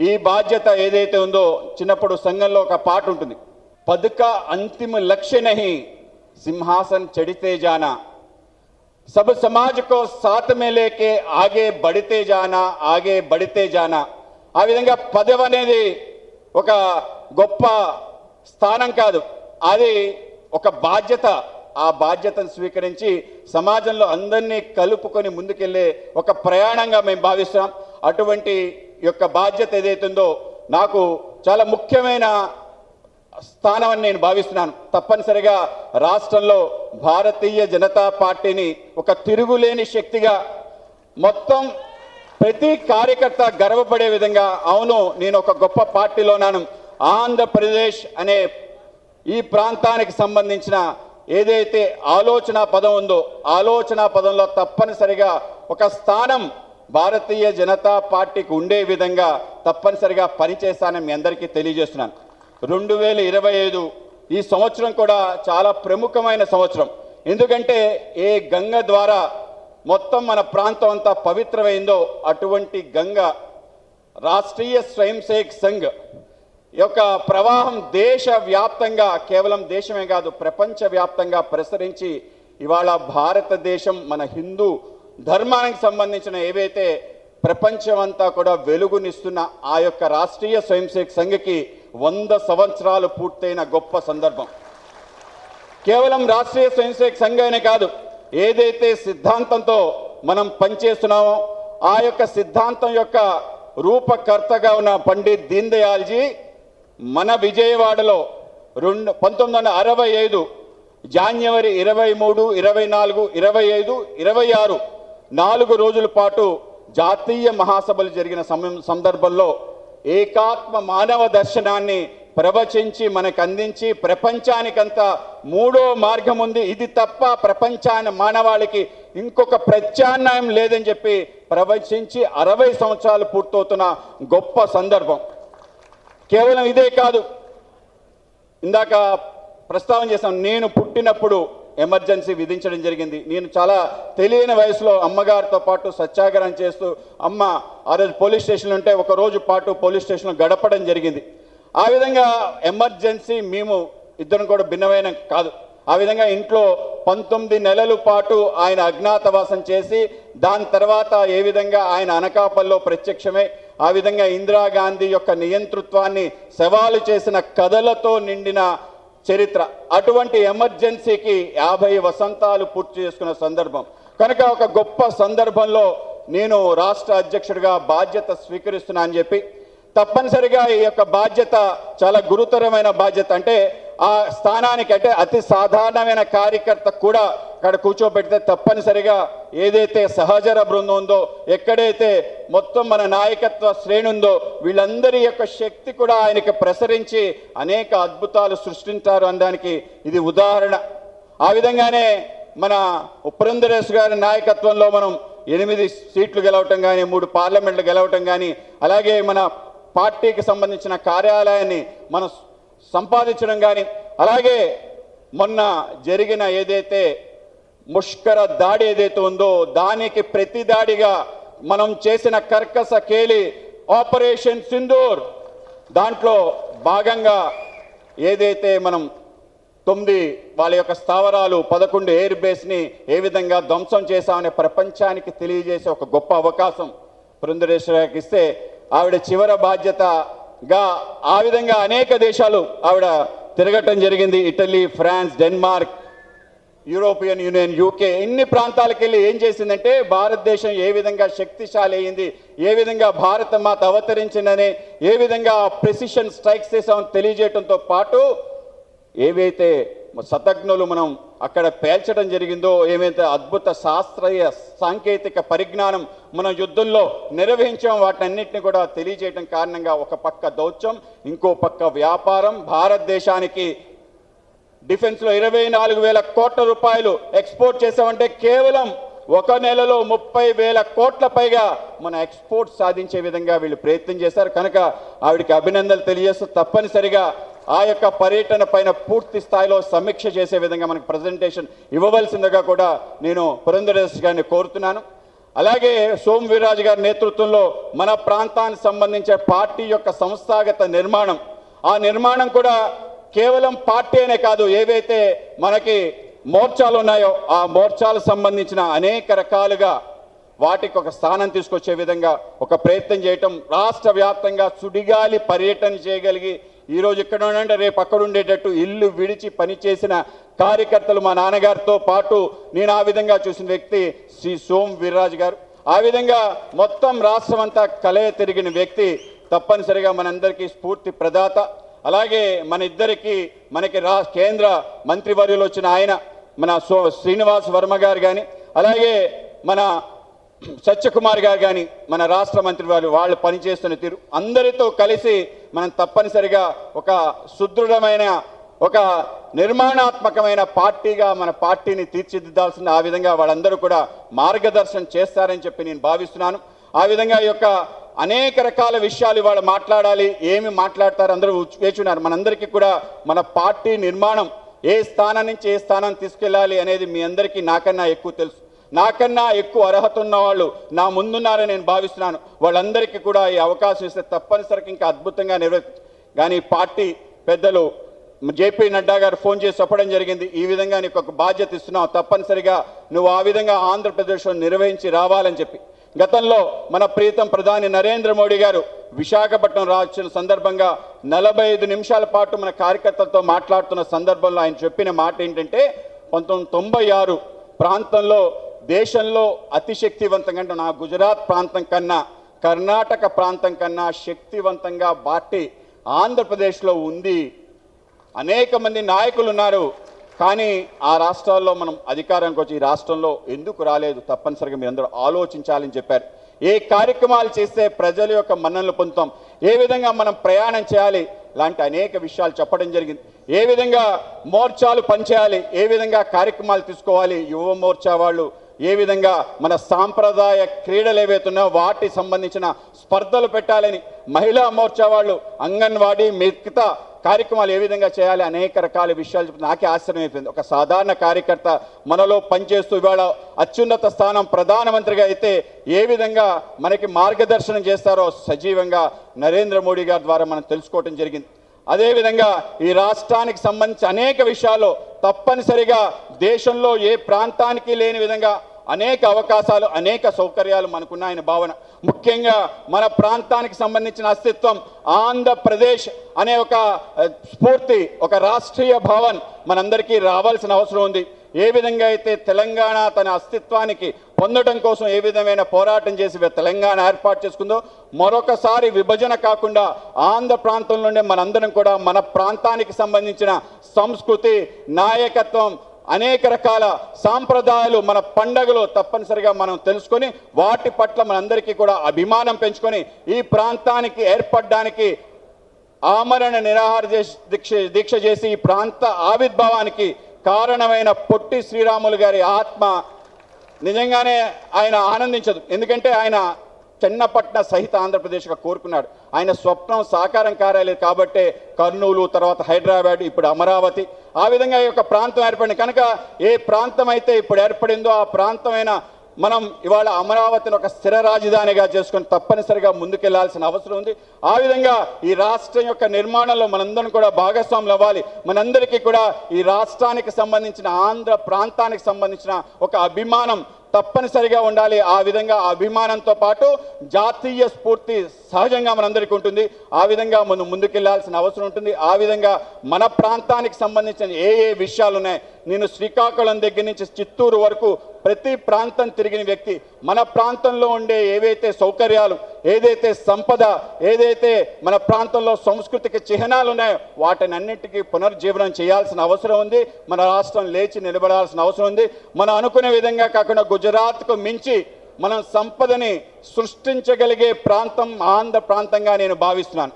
ఈ బాధ్యత ఏదైతే ఉందో చిన్నప్పుడు సంఘంలో ఒక పాట ఉంటుంది, పదుక అంతిమ లక్ష్య నహి సింహాసన్ చడితే జానా सब समाज को साथ में लेके आगे बढ़ते जाना ఆ విధంగా పదవి అనేది ఒక గొప్ప స్థానం కాదు, అది ఒక బాధ్యత. ఆ బాధ్యతను స్వీకరించి సమాజంలో అందరినీ కలుపుకొని ముందుకెళ్లే ఒక ప్రయాణంగా మేము భావిస్తాం. అటువంటి యొక్క బాధ్యత ఏదైతే ఉందో నాకు చాలా ముఖ్యమైన స్థానం అని నేను భావిస్తున్నాను. తప్పనిసరిగా రాష్ట్రంలో భారతీయ జనతా పార్టీని ఒక తిరుగులేని శక్తిగా మొత్తం ప్రతి కార్యకర్త గర్వపడే విధంగా, అవును నేను ఒక గొప్ప పార్టీలోనాను, ఆంధ్రప్రదేశ్ అనే ఈ ప్రాంతానికి సంబంధించిన ఏదైతే ఆలోచన పదం ఉందో ఆలోచన పదంలో తప్పనిసరిగా ఒక స్థానం భారతీయ జనతా పార్టీకి ఉండే విధంగా తప్పనిసరిగా పనిచేస్తానని మీ అందరికీ తెలియజేస్తున్నాను. 2025 ఈ సంవత్సరం కూడా చాలా ప్రముఖమైన సంవత్సరం. ఎందుకంటే ఏ గంగ ద్వారా మొత్తం మన ప్రాంతం అంతా పవిత్రమైందో అటువంటి గంగ రాష్ట్రీయ స్వయం సేవక్ సంఘ్ యొక్క ప్రవాహం దేశవ్యాప్తంగా, కేవలం దేశమే కాదు ప్రపంచవ్యాప్తంగా ప్రసరించి ఇవాళ భారతదేశం మన హిందూ ధర్మానికి సంబంధించిన ఏవైతే ప్రపంచమంతా కూడా వెలుగునిస్తున్న ఆ యొక్క రాష్ట్రీయ స్వయం సేవక్ సంఘ్కి 100 సంవత్సరాలు పూర్తయిన గొప్ప సందర్భం. కేవలం రాష్ట్రీయ స్వయం సేవక్ సంఘమే కాదు, ఏదైతే సిద్ధాంతంతో మనం పనిచేస్తున్నామో ఆ యొక్క సిద్ధాంతం యొక్క రూపకర్తగా ఉన్న పండిత్ దీన్ దయాల్జీ మన విజయవాడలో 1965 జనవరి 23, 24, 25, 26 4 రోజుల పాటు జాతీయ మహాసభలు జరిగిన సందర్భంలో ఏకాత్మ మానవ దర్శనాన్ని ప్రవచించి మనకు అందించి ప్రపంచానికంతా మూడో మార్గం ఉంది, ఇది తప్ప ప్రపంచాన్ని మానవాళికి ఇంకొక ప్రత్యామ్నాయం లేదని చెప్పి ప్రవచించి 60 సంవత్సరాలు పూర్తవుతున్న గొప్ప సందర్భం. కేవలం ఇదే కాదు, ఇందాక ప్రస్తావన చేశాను, నేను పుట్టినప్పుడు ఎమర్జెన్సీ విధించడం జరిగింది. నేను చాలా తెలియని వయసులో అమ్మగారితో పాటు సత్యాగ్రహం చేస్తూ అమ్మ ఆ రోజు పోలీస్ స్టేషన్లో ఉంటే ఒక రోజు పాటు పోలీస్ స్టేషన్లో గడపడం జరిగింది. ఆ విధంగా ఎమర్జెన్సీ మేము ఇద్దరం కూడా భిన్నమైన కాదు. ఆ విధంగా ఇంట్లో 19 నెలల పాటు ఆయన అజ్ఞాతవాసం చేసి దాని తర్వాత ఏ విధంగా ఆయన అనకాపల్లో ప్రత్యక్షమై ఆ విధంగా ఇందిరాగాంధీ యొక్క నియంతృత్వాన్ని సవాలు చేసిన కథలతో నిండిన చరిత్ర. అటువంటి ఎమర్జెన్సీకి 50 వసంతాలు పూర్తి చేసుకున్న సందర్భం కనుక ఒక గొప్ప సందర్భంలో నేను రాష్ట్ర అధ్యక్షుడిగా బాధ్యత స్వీకరిస్తున్నా అని చెప్పి తప్పనిసరిగా ఈ యొక్క బాధ్యత చాలా గురుతరమైన బాధ్యత. అంటే ఆ స్థానానికి అంటే అతి సాధారణమైన కార్యకర్త కూడా అక్కడ కూర్చోబెడితే తప్పనిసరిగా ఏదైతే సహచర బృందం ఉందో, ఎక్కడైతే మొత్తం మన నాయకత్వ శ్రేణి ఉందో వీళ్ళందరి యొక్క శక్తి కూడా ఆయనకి ప్రసరించి అనేక అద్భుతాలు సృష్టించారు అనడానికి ఇది ఉదాహరణ. ఆ విధంగానే మన పురంధరేశ్ గారి నాయకత్వంలో మనం 8 సీట్లు గెలవటం కానీ 3 పార్లమెంట్లు గెలవటం కానీ అలాగే మన పార్టీకి సంబంధించిన కార్యాలయాన్ని మనం సంపాదించడం కానీ అలాగే మొన్న జరిగిన ఏదైతే ముష్కర దాడి ఏదైతే ఉందో దానికి ప్రతి దాడిగా మనం చేసిన కర్కస కేలి ఆపరేషన్ సింధూర్ దాంట్లో భాగంగా ఏదైతే మనం 9 వాళ్ళ యొక్క స్థావరాలు 11 ఎయిర్ బేస్ని ఏ విధంగా ధ్వంసం చేశామనే ప్రపంచానికి తెలియజేసే ఒక గొప్ప అవకాశం పురంధరేశ్వరికి ఇస్తే ఆవిడ చివరి బాధ్యతగా ఆ విధంగా అనేక దేశాలు ఆవిడ తిరగటం జరిగింది. Italy, France, Denmark, European Union, UK ఇన్ని ప్రాంతాలకు వెళ్ళి ఏం చేసిందంటే భారతదేశం ఏ విధంగా శక్తిశాలి అయింది, ఏ విధంగా భారత మాత అవతరించిందని, ఏ విధంగా ప్రెసిషన్ స్ట్రైక్స్ చేసామని తెలియజేయడంతో పాటు ఏవైతే శతజ్ఞులు మనం అక్కడ పేల్చడం జరిగిందో, ఏమైతే అద్భుత శాస్త్రీయ సాంకేతిక పరిజ్ఞానం మన యుద్ధంలో నిర్వహించాం వాటన్నిటిని కూడా తెలియజేయడం కారణంగా ఒక పక్క దౌత్యం, ఇంకో పక్క వ్యాపారం. భారతదేశానికి డిఫెన్స్లో 24,000 కోట్ల రూపాయలు ఎక్స్పోర్ట్ చేసామంటే కేవలం ఒక నెలలో 30,000 కోట్ల పైగా మన ఎక్స్పోర్ట్ సాధించే విధంగా వీళ్ళు ప్రయత్నం చేశారు. కనుక ఆవిడికి అభినందనలు తెలియజేస్తూ తప్పనిసరిగా ఆ యొక్క పర్యటన పైన పూర్తి స్థాయిలో సమీక్ష చేసే విధంగా మనకు ప్రజెంటేషన్ ఇవ్వవలసిందిగా కూడా నేను పురంధరేశ్ గారిని కోరుతున్నాను. అలాగే సోము వీర్రాజు గారి నేతృత్వంలో మన ప్రాంతానికి సంబంధించిన పార్టీ యొక్క సంస్థాగత నిర్మాణం, ఆ నిర్మాణం కూడా కేవలం పార్టీ అనే కాదు, ఏవైతే మనకి మోర్చాలు ఉన్నాయో ఆ మోర్చాలకు సంబంధించిన అనేక రకాలుగా వాటికి ఒక స్థానం తీసుకొచ్చే విధంగా ఒక ప్రయత్నం చేయటం, రాష్ట్ర వ్యాప్తంగా సుడిగాలి పర్యటన చేయగలిగి ఈరోజు ఇక్కడ ఉండే రేపు అక్కడ ఉండేటట్టు ఇల్లు విడిచి పనిచేసిన కార్యకర్తలు మా నాన్నగారితో పాటు నేను ఆ విధంగా చూసిన వ్యక్తి శ్రీ సోము వీర్రాజు గారు. ఆ విధంగా మొత్తం రాష్ట్రం అంతా కలయ తిరిగిన వ్యక్తి, తప్పనిసరిగా మనందరికీ స్ఫూర్తి ప్రదాత. అలాగే మన ఇద్దరికి మనకి కేంద్ర మంత్రివర్యులు వచ్చిన ఆయన మన శ్రీనివాస్ వర్మ గారు కానీ, అలాగే మన సత్యకుమార్ గారు కానీ, మన రాష్ట్ర మంత్రి వాళ్ళు పనిచేస్తున్న తీరు, అందరితో కలిసి మనం తప్పనిసరిగా ఒక సుదృఢమైన ఒక నిర్మాణాత్మకమైన పార్టీగా మన పార్టీని తీర్చిదిద్దాల్సింది. ఆ విధంగా వాళ్ళందరూ కూడా మార్గదర్శనం చేస్తారని చెప్పి నేను భావిస్తున్నాను. ఆ విధంగా ఈ యొక్క అనేక రకాల విషయాలు ఇవాళ మాట్లాడాలి, ఏమి మాట్లాడతారు అందరూ వేచున్నారు. మనందరికీ కూడా మన పార్టీ నిర్మాణం ఏ స్థానం నుంచి ఏ స్థానం తీసుకెళ్ళాలి అనేది మీ అందరికీ నాకన్నా ఎక్కువ తెలుసు. నాకన్నా ఎక్కువ అర్హత ఉన్న వాళ్ళు నా ముందున్నారని నేను భావిస్తున్నాను. వాళ్ళందరికీ కూడా ఈ అవకాశం ఇస్తే తప్పనిసరిగా ఇంకా అద్భుతంగా కానీ పార్టీ పెద్దలు జేపీ నడ్డా గారు ఫోన్ చేసి చెప్పడం జరిగింది, ఈ విధంగా నీకు ఒక బాధ్యత ఇస్తున్నావు, తప్పనిసరిగా నువ్వు ఆ విధంగా ఆంధ్రప్రదేశ్లో నిర్వహించి రావాలని చెప్పి. గతంలో మన ప్రీతం ప్రధాని నరేంద్ర మోడీ గారు విశాఖపట్నం రాసిన సందర్భంగా 45 నిమిషాల పాటు మన కార్యకర్తలతో మాట్లాడుతున్న సందర్భంలో ఆయన చెప్పిన మాట ఏంటంటే, 1996 ప్రాంతంలో దేశంలో అతి శక్తివంతంగా నా గుజరాత్ ప్రాంతం కన్నా కర్ణాటక ప్రాంతం కన్నా శక్తివంతంగా పార్టీ ఆంధ్రప్రదేశ్లో ఉంది. అనేక మంది నాయకులు ఉన్నారు, కానీ ఆ రాష్ట్రాల్లో మనం అధికారానికి వచ్చి ఈ రాష్ట్రంలో ఎందుకు రాలేదు, తప్పనిసరిగా మీరు అందరూ ఆలోచించాలని చెప్పారు. ఏ కార్యక్రమాలు చేస్తే ప్రజల యొక్క మన్ననలు పొందుతాం, ఏ విధంగా మనం ప్రయాణం చేయాలి, లాంటి అనేక విషయాలు చెప్పడం జరిగింది. ఏ విధంగా మోర్చాలు పనిచేయాలి, ఏ విధంగా కార్యక్రమాలు తీసుకోవాలి, యువ మోర్చా వాళ్ళు ఏ విధంగా మన సాంప్రదాయ క్రీడలు ఏవైతున్నాయో వాటికి సంబంధించిన స్పర్ధలు పెట్టాలని, మహిళా మోర్చా వాళ్ళు అంగన్వాడీ మిగతా కార్యక్రమాలు ఏ విధంగా చేయాలి, అనేక రకాల విషయాలు చెప్తే నాకే ఆశ్చర్యం అయిపోయింది. ఒక సాధారణ కార్యకర్త మనలో పనిచేస్తూ ఇవాళ అత్యున్నత స్థానం ప్రధానమంత్రిగా అయితే ఏ విధంగా మనకి మార్గదర్శనం చేస్తారో సజీవంగా నరేంద్ర మోడీ గారి ద్వారా మనం తెలుసుకోవటం జరిగింది. అదేవిధంగా ఈ రాష్ట్రానికి సంబంధించి అనేక విషయాల్లో తప్పనిసరిగా దేశంలో ఏ ప్రాంతానికి లేని విధంగా అనేక అవకాశాలు అనేక సౌకర్యాలు మనకున్నాయని భావన. ముఖ్యంగా మన ప్రాంతానికి సంబంధించిన అస్తిత్వం ఆంధ్రప్రదేశ్ అనే ఒక స్ఫూర్తి, ఒక రాష్ట్రీయ భావన మనందరికీ రావాల్సిన అవసరం ఉంది. ఏ విధంగా అయితే తెలంగాణ తన అస్తిత్వానికి పొందడం కోసం ఏ విధమైన పోరాటం చేసి తెలంగాణ ఏర్పాటు చేసుకుందో, మరొకసారి విభజన కాకుండా ఆంధ్ర ప్రాంతంలోనే మనందరం కూడా మన ప్రాంతానికి సంబంధించిన సంస్కృతి, నాయకత్వం, అనేక రకాల సాంప్రదాయాలు, మన పండగలు తప్పనిసరిగా మనం తెలుసుకొని వాటి పట్ల మనందరికీ కూడా అభిమానం పెంచుకొని ఈ ప్రాంతానికి ఏర్పడడానికి ఆమరణ నిరాహార దీక్ష చేసి ఈ ప్రాంత ఆవిర్భావానికి కారణమైన పొట్టి శ్రీరాములు గారి ఆత్మ నిజంగానే ఆయన ఆనందించదు. ఎందుకంటే ఆయన చెన్నపట్న సహిత ఆంధ్రప్రదేశ్గా కోరుకున్నాడు. ఆయన స్వప్నం సాకారం కారాలేదు కాబట్టే కర్నూలు, తర్వాత హైదరాబాద్, ఇప్పుడు అమరావతి, ఆ విధంగా ఈ యొక్క ప్రాంతం ఏర్పడింది. కనుక ఏ ప్రాంతం అయితే ఇప్పుడు ఏర్పడిందో ఆ ప్రాంతమైన మనం ఇవాళ అమరావతిని ఒక స్థిర రాజధానిగా చేసుకొని తప్పనిసరిగా ముందుకెళ్లాల్సిన అవసరం ఉంది. ఆ విధంగా ఈ రాష్ట్రం యొక్క నిర్మాణంలో మనందరం కూడా భాగస్వాములు అవ్వాలి. మనందరికీ కూడా ఈ రాష్ట్రానికి సంబంధించిన ఆంధ్ర ప్రాంతానికి సంబంధించిన ఒక అభిమానం తప్పనిసరిగా ఉండాలి. ఆ విధంగా అభిమానంతో పాటు జాతీయ స్ఫూర్తి సహజంగా మనందరికీ ఉంటుంది. ఆ విధంగా మనం ముందుకెళ్లాల్సిన అవసరం ఉంటుంది. ఆ విధంగా మన ప్రాంతానికి సంబంధించిన ఏ విషయాలు ఉన్నాయి, నేను శ్రీకాకుళం దగ్గర నుంచి చిత్తూరు వరకు ప్రతి ప్రాంతం తిరిగిన వ్యక్తి. మన ప్రాంతంలో ఉండే ఏవైతే సౌకర్యాలు, ఏదైతే సంపద, ఏదైతే మన ప్రాంతంలో సాంస్కృతిక చిహ్నాలు ఉన్నాయో వాటిని అన్నింటికీ పునర్జీవనం చేయాల్సిన అవసరం ఉంది. మన రాష్ట్రం లేచి నిలబడాల్సిన అవసరం ఉంది. మనం అనుకునే విధంగా కాకుండా గుజరాత్కు మించి మనం సంపదని సృష్టించగలిగే ప్రాంతం ఆంధ్ర ప్రాంతంగా నేను భావిస్తున్నాను.